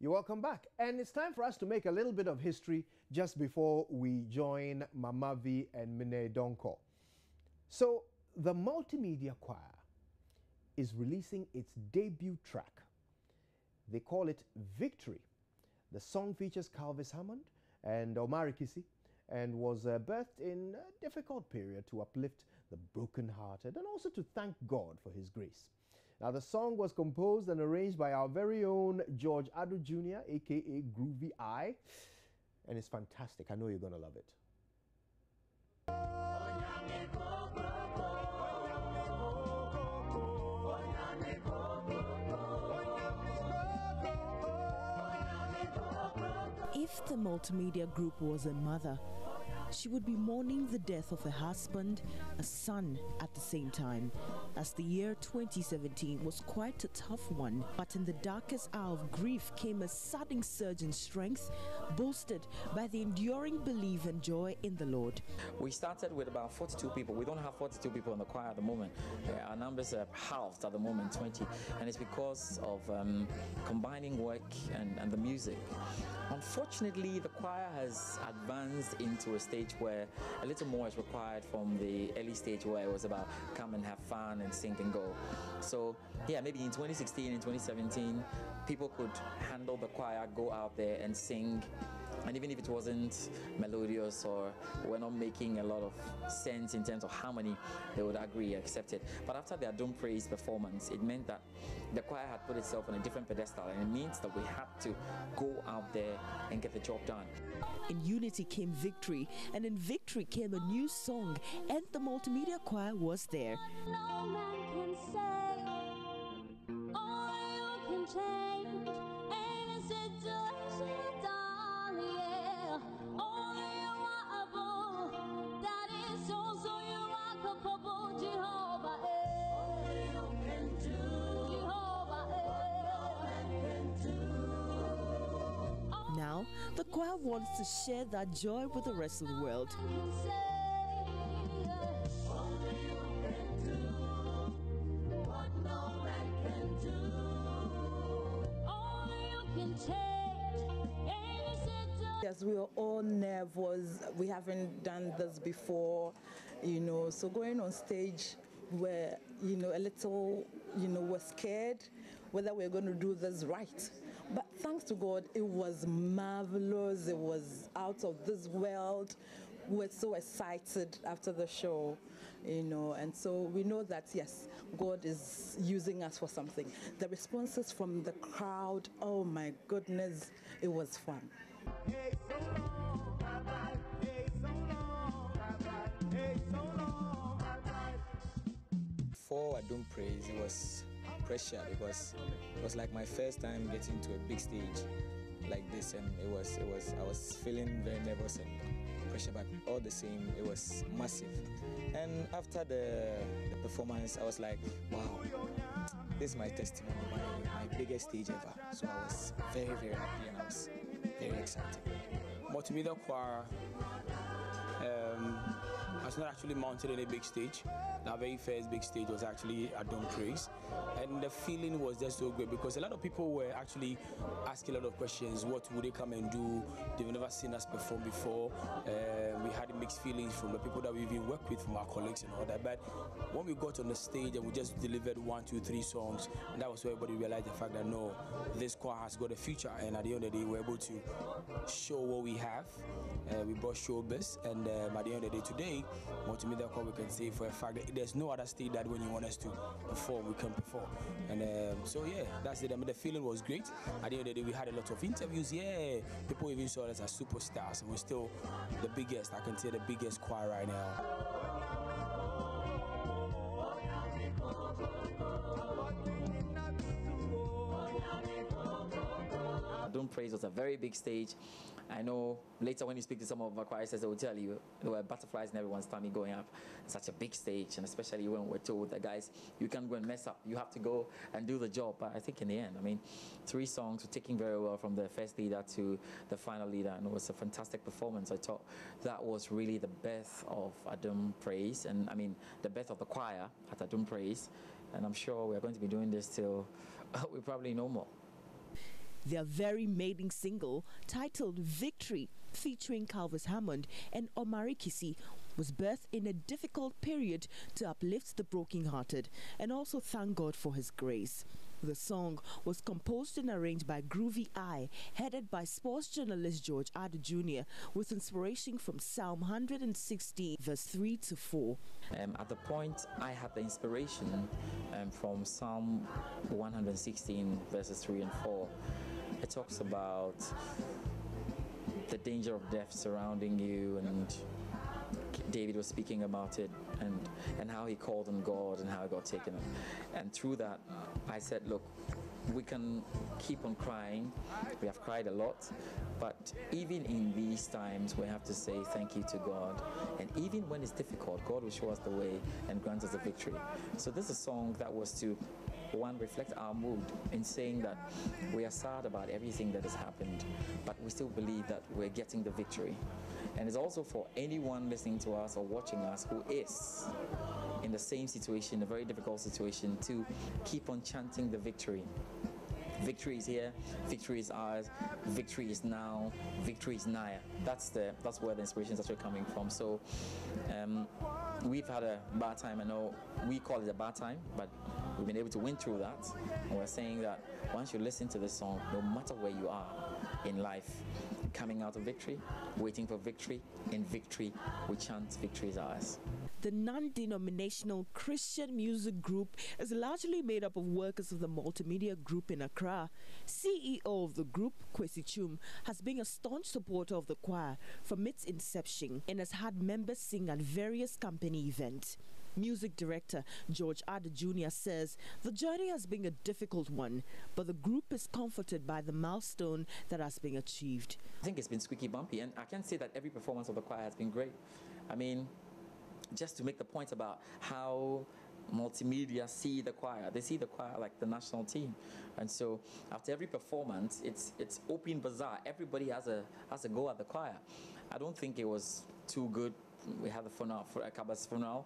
You're welcome back. And it's time for us to make a little bit of history just before we join Mama V and Mine Donko. So, the Multimedia Choir is releasing its debut track. They call it Victory. The song features Calvis Hammond and Omari Kisi and was birthed in a difficult period to uplift the brokenhearted and also to thank God for His grace. Now, the song was composed and arranged by our very own George Adu Jr., aka Groovy Eye, and it's fantastic. I know you're going to love it. If the Multimedia Group was a mother, she would be mourning the death of a husband, a son at the same time, as the year 2017 was quite a tough one. But in the darkest hour of grief came a sudden surge in strength, boosted by the enduring belief and joy in the Lord. We started with about 42 people. We don't have 42 people in the choir at the moment. Our numbers are halved at the moment, 20. And it's because of combining work and the music. Unfortunately, the choir has advanced into a stage where a little more is required from the early stage where it was about come and have fun and sing and go. So yeah, maybe in 2016 and 2017, people could handle the choir, go out there and sing. And even if it wasn't melodious or we're not making a lot of sense in terms of harmony, they would agree, accept it. But after their Don't Praise performance, it meant that the choir had put itself on a different pedestal, and it means that we had to go out there and get the job done. In unity came victory, and in victory came a new song, and the Multimedia Choir was there. No man can say, or you can change any situation, darling, yeah. Only you are able, that is also you are capable, Jehovah, only you can do, Jehovah, what no man can do. Now, the choir wants to share that joy with the rest of the world. Yes, we were all nervous. We haven't done this before, so going on stage, we're, a little, we're scared whether we're going to do this right. But thanks to God, it was marvelous. It was out of this world. We're so excited after the show, and so we know that, yes, God is using us for something. The responses from the crowd, oh my goodness, it was fun. Hey, so long, bye-bye. Hey, so long, bye-bye. Hey, so long, bye-bye. Before I Don't Praise, it was pressure because it was like my first time getting to a big stage like this, and I was feeling very nervous and pressure, but all the same it was massive. And after the performance, I was like, wow, this is my testimony, my biggest stage ever. So I was very, very happy and I was very excited. Multimedia Choir has not actually mounted any big stage. Our very first big stage was actually at Don't Praise, and the feeling was just so great because a lot of people were actually asking a lot of questions. What would they come and do? They've never seen us perform before. We had mixed feelings from the people that we've even worked with, from our colleagues and all that. But when we got on the stage and we just delivered 1, 2, 3 songs, and that was where everybody realized the fact that no, this choir has got a future. And at the end of the day, we're able to show what we have. We brought showbiz, and at the end of the day today, Multimedia Choir, we can say for a fact that there's no other stage that when you want us to perform, we can perform. And so yeah, that's it. I mean, the feeling was great. At the end of the day, we had a lot of interviews. Yeah, people even saw us as superstars, and we're still the biggest, I can say the biggest choir right now. Don't Praise was a very big stage. I know later when you speak to some of our choristers, they will tell you there were butterflies in everyone's tummy going up. Such a big stage, and especially when we're told that, guys, you can't go and mess up. You have to go and do the job. But I think in the end, I mean, 3 songs were taken very well from the first leader to the final leader, and it was a fantastic performance. I thought that was really the best of Don't Praise, and I mean, the best of the choir at Don't Praise. And I'm sure we're going to be doing this till we probably know more. Their very maiden single, titled Victory, featuring Calvis Hammond and Omari Kisi, was birthed in a difficult period to uplift the brokenhearted and also thank God for His grace. The song was composed and arranged by Groovy Eye, headed by sports journalist George Addo Jr., with inspiration from Psalm 116, verse 3 to 4. At the point, I had the inspiration from Psalm 116, verses 3 and 4. It talks about the danger of death surrounding you, and David was speaking about it and how he called on God and how it got taken up. And through that, I said, look, we can keep on crying. We have cried a lot, but even in these times, we have to say thank you to God. And even when it's difficult, God will show us the way and grant us the victory. So this is a song that was to, one, reflect our mood in saying that we are sad about everything that has happened, but we still believe that we're getting the victory. And it's also for anyone listening to us or watching us who is in the same situation, a very difficult situation, to keep on chanting the victory. Victory is here, victory is ours, victory is now, victory is nigh. That's where the inspiration is actually coming from. So we've had a bad time. I know we call it a bad time, but we've been able to win through that. And we're saying that once you listen to this song, no matter where you are in life, coming out of victory, waiting for victory, in victory, we chant victory is ours. The non-denominational Christian music group is largely made up of workers of the Multimedia Group in Accra. CEO of the group, Kwesi Chum, has been a staunch supporter of the choir from its inception and has had members sing at various company events. Music director George Addo Jr. says the journey has been a difficult one, but the group is comforted by the milestone that has been achieved. I think it's been squeaky bumpy, and I can say that every performance of the choir has been great. I mean, just to make the point about how multimedia see the choir, they see the choir like the national team. And so after every performance, it's open bazaar. Everybody has a go at the choir. I don't think it was too good. We had the funeral for Akaba's funeral.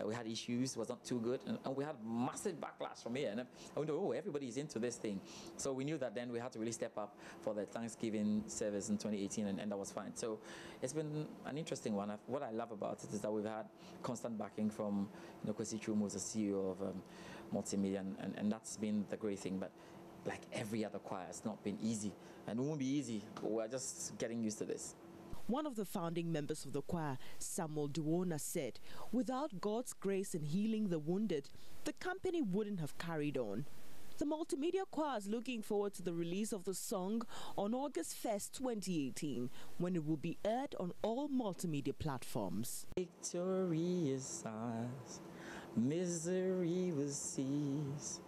We had issues, it was not too good, and we had massive backlash from here. And we know, everybody's into this thing. So we knew that then we had to really step up for the Thanksgiving service in 2018, and that was fine. So it's been an interesting one. What I love about it is that we've had constant backing from Kwesi Chum, who's the CEO of Multimedia, and that's been the great thing. But like every other choir, it's not been easy, and it won't be easy, but we're just getting used to this. One of the founding members of the choir, Samuel Duwona, said, without God's grace in healing the wounded, the company wouldn't have carried on. The Multimedia Choir is looking forward to the release of the song on August 1st, 2018, when it will be aired on all multimedia platforms. Victory is ours, misery will cease.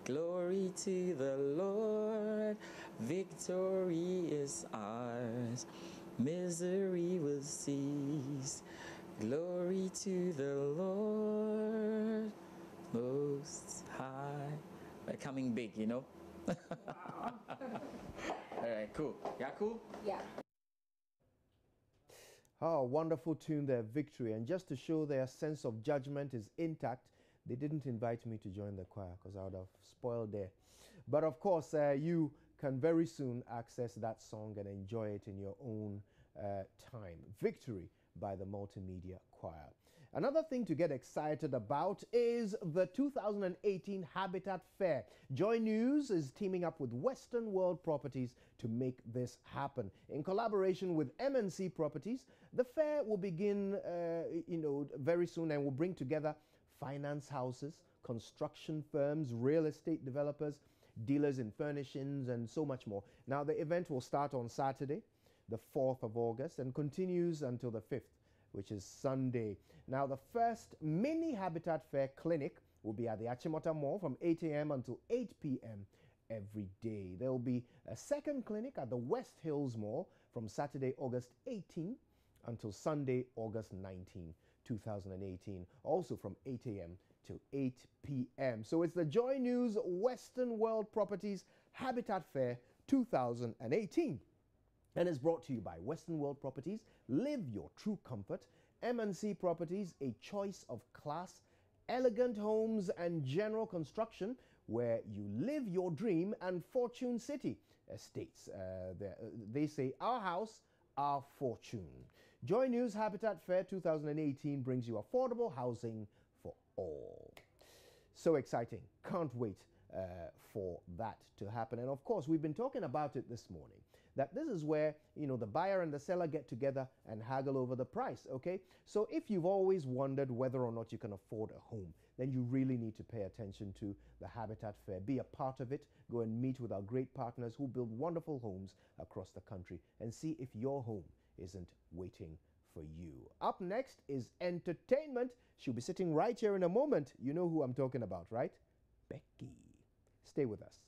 Glory to the Lord, victory is ours. Misery will cease. Glory to the Lord Most High. We're coming big, All right, cool. Yeah, cool? Yeah. Oh, wonderful tune there, Victory. And just to show their sense of judgment is intact, they didn't invite me to join the choir because I would have spoiled there. But of course, you can very soon access that song and enjoy it in your own time. Victory by the Multimedia Choir. Another thing to get excited about is the 2018 Habitat Fair. JoyNews is teaming up with Western World Properties to make this happen. In collaboration with MNC Properties, the fair will begin very soon and will bring together finance houses, construction firms, real estate developers, dealers in furnishings, and so much more. Now, the event will start on Saturday, the 4th of August, and continues until the 5th, which is Sunday. Now, the first mini Habitat Fair clinic will be at the Achimota Mall from 8 a.m. until 8 p.m. every day. There will be a second clinic at the West Hills Mall from Saturday, August 18 until Sunday, August 19, 2018, also from 8 a.m. to 8 p.m. So it's the JoyNews Western World Properties Habitat Fair 2018. And is brought to you by Western World Properties, live your true comfort, MNC Properties, a choice of class, elegant homes and general construction where you live your dream, and Fortune City Estates. They say our house, our fortune. Joy News Habitat Fair 2018 brings you affordable housing for all. So exciting. Can't wait for that to happen. And of course, we've been talking about it this morning, that this is where, you know, the buyer and the seller get together and haggle over the price, okay? So if you've always wondered whether or not you can afford a home, then you really need to pay attention to the Habitat Fair. Be a part of it. Go and meet with our great partners who build wonderful homes across the country and see if your home isn't waiting for you. Up next is entertainment. She'll be sitting right here in a moment. You know who I'm talking about, right? Becky. Stay with us.